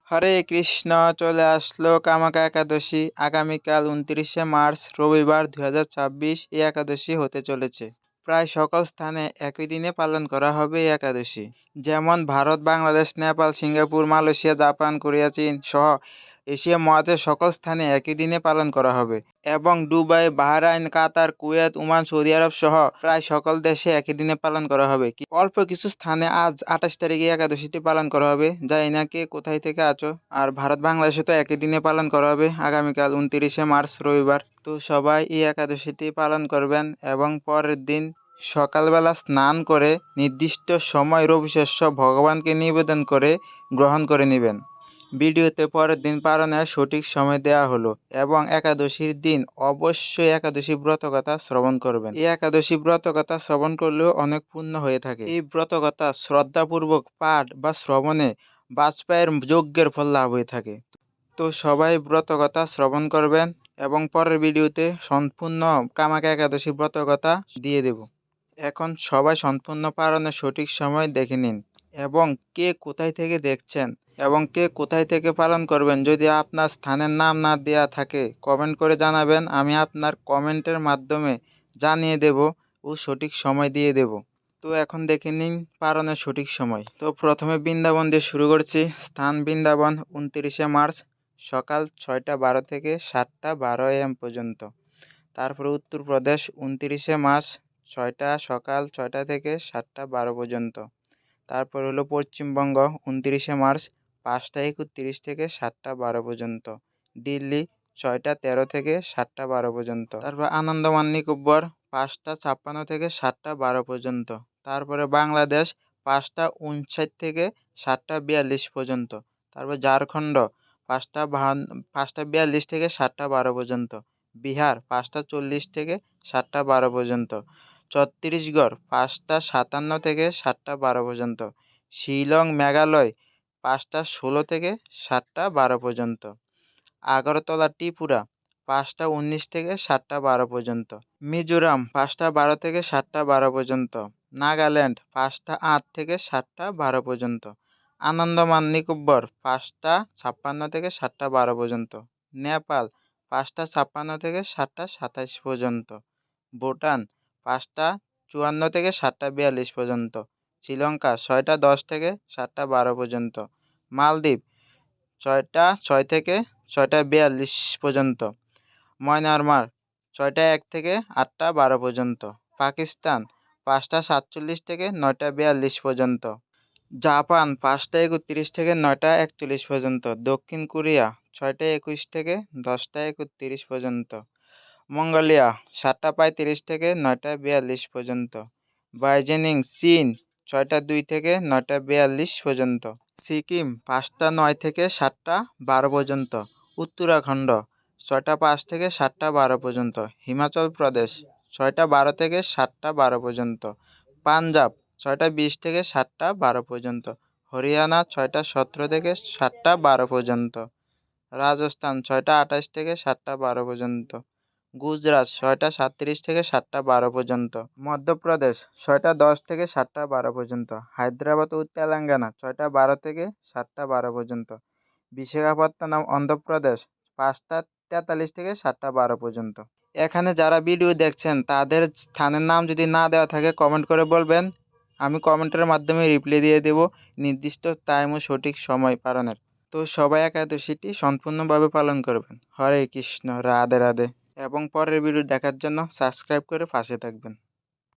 হরে কৃষ্ণ। চলে আসলো কামাখ্যা একাদশী। আগামীকাল ২৯শে মার্চ রবিবার ২০২৬ এই একাদশী হতে চলেছে। প্রায় সকল স্থানে একই দিনে পালন করা হবে এই একাদশী। যেমন Bharat, Bangladesh, Nepal, Singapore, Malaysia, Japan, Korea, চীন সহ এশিয়া মহাদেশের সকল স্থানে একই দিনে পালন করা হবে এবং দুবাই, বাহরাইন, কাতার, কুয়েত, ওমান, সৌদি আরব সহ প্রায় সকল দেশে একই দিনে পালন করা হবে। অল্প কিছু স্থানে আজ ২৮ তারিখে একাদশীটি পালন করা হবে। জানি না কে কোথায় থেকে আছো। আর ভারত, বাংলাদেশে তো একই দিনে পালন করা হবে আগামীকাল ২৯শে মার্চ রবিবার। তো সবাই এই একাদশীটি পালন করবেন এবং পরের দিন সকালবেলা স্নান করে নির্দিষ্ট সময় রবি শস্য ভগবানকে নিবেদন করে গ্রহণ করে নেবেন। ভিডিওতে পরের দিন পালনের সঠিক সময় দেওয়া হলো এবং একাদশীর দিন অবশ্যই একাদশী ব্রতকথা শ্রবণ করবেন। এই একাদশী ব্রতকথা শ্রবণ করলেও অনেক পুণ্য হয়ে থাকে। এই ব্রতকথা শ্রদ্ধাপূর্বক পাঠ বা শ্রবণে বাজপেয়ীর যজ্ঞের ফল লাভ হয়ে থাকে। তো সবাই ব্রতকথা শ্রবণ করবেন এবং পরের ভিডিওতে সম্পূর্ণ কামাখ্যা একাদশী ব্রতকথা দিয়ে দেব। এখন সবাই সম্পূর্ণ পালনের সঠিক সময় দেখে নিন এবং কে কোথায় থেকে দেখছেন এবং কে কোথায় থেকে পালন করবেন। যদি আপনার স্থানের নাম না দেওয়া থাকে কমেন্ট করে জানাবেন, আমি আপনার কমেন্টের মাধ্যমে জানিয়ে দেব ও সঠিক সময় দিয়ে দেব। তো এখন দেখে নিন পালনের সঠিক সময়। তো প্রথমে বৃন্দাবন দিয়ে শুরু করছি। স্থান বৃন্দাবন, ২৯শে মার্চ সকাল ৬টা ১২ থেকে ৭টা ১২ AM পর্যন্ত। তারপরে উত্তরপ্রদেশ ২৯শে মার্চ সকাল ৬টা থেকে ৭টা ১২ পর্যন্ত। তারপর হলো পশ্চিমবঙ্গ ২৯শে মার্চ ৫টা ৩১ থেকে ৭টা ১২ পর্যন্ত। দিল্লি ৬টা ১৩ থেকে ৭টা ১২ পর্যন্ত। তারপর আন্দামান নিকোবর ৫টা ৫৬ থেকে ৭টা ১২ পর্যন্ত। তারপরে বাংলাদেশ ৫টা ৫৯ থেকে ৭টা ৪২ পর্যন্ত। তারপর ঝাড়খণ্ড ৫টা ৪২ থেকে ৭টা ১২ পর্যন্ত। বিহার ৫টা ৪০ থেকে ৭টা ১২ পর্যন্ত। ছত্তিশগড় ৫টা ৫৭ থেকে ৭টা ১২ পর্যন্ত। শিলং মেঘালয় ৫টা ১৬ থেকে ৭টা ১২ পর্যন্ত। আগরতলা ত্রিপুরা ৫টা ১৯ থেকে ৭টা ১২ পর্যন্ত। মিজোরাম ৫টা ১২ থেকে ৭টা ১২ পর্যন্ত। নাগাল্যান্ড ৫টা ৮ থেকে ৭টা ১২ পর্যন্ত। আন্দামান নিকোবর ৫টা ৫৬ থেকে ৭টা ১২ পর্যন্ত। নেপাল ৫টা ৫৬ থেকে ৭টা ২৭ পর্যন্ত। ভুটান ৫টা ৫৪ থেকে ৭টা ৪২ পর্যন্ত। শ্রীলঙ্কা ৬টা ১০ থেকে ৭টা ১২ পর্যন্ত। মালদ্বীপ ৬টা ৬ থেকে ৬টা ৪২ পর্যন্ত। মায়ানমার ৬টা ১ থেকে ৮টা ১২ পর্যন্ত। পাকিস্তান ৫টা ৪৭ থেকে ৯টা ৪২ পর্যন্ত। জাপান ৫টা ৩১ থেকে ৯টা ৪১ পর্যন্ত। দক্ষিণ কোরিয়া ৬টা ২১ থেকে ১০টা ৩১ পর্যন্ত। মঙ্গোলিয়া ৭টা ৩৫ থেকে ৯টা ৪২ পর্যন্ত। দার্জিলিং চীন ৬টা ২ থেকে ৯টা ৪২ পর্যন্ত। সিকিম ৫টা ৯ থেকে ৭টা ১২ পর্যন্ত। উত্তরাখণ্ড ৬টা ৫ থেকে ৭টা ১২ পর্যন্ত। হিমাচল প্রদেশ ৬টা ১২ থেকে ৭টা ১২ পর্যন্ত। পাঞ্জাব ৬টা ২০ থেকে ৭টা ১২ পর্যন্ত। হরিয়ানা ৬টা ১৭ থেকে ৭টা ১২ পর্যন্ত। রাজস্থান ৬টা ২৮ থেকে ৭টা ১২ পর্যন্ত। গুজরাট ৬টা ৩৭ থেকে ৭টা ১২ পর্যন্ত। মধ্যপ্রদেশ ৬টা ১০ থেকে ৭টা ১২ পর্যন্ত। হায়দ্রাবাদ ও তেলেঙ্গানা ৬টা ১২ থেকে ৭টা ১২ পর্যন্ত। বিশাখাপত্তনম অন্ধ্রপ্রদেশ ৫টা ৪৩ থেকে ৭টা ১২ পর্যন্ত। এখানে যারা ভিডিও দেখছেন তাদের স্থানের নাম যদি না দেওয়া থাকে কমেন্ট করে বলবেন, আমি কমেন্টের মাধ্যমে রিপ্লাই দিয়ে দেব নির্দিষ্ট টাইম ও সঠিক সময় পালনের। তো সবাই একাদশীটি সম্পূর্ণভাবে পালন করবেন। হরে কৃষ্ণ, রাধে রাধে। এবং পরের ভিডিও দেখার জন্য সাবস্ক্রাইব করে পাশে থাকবেন।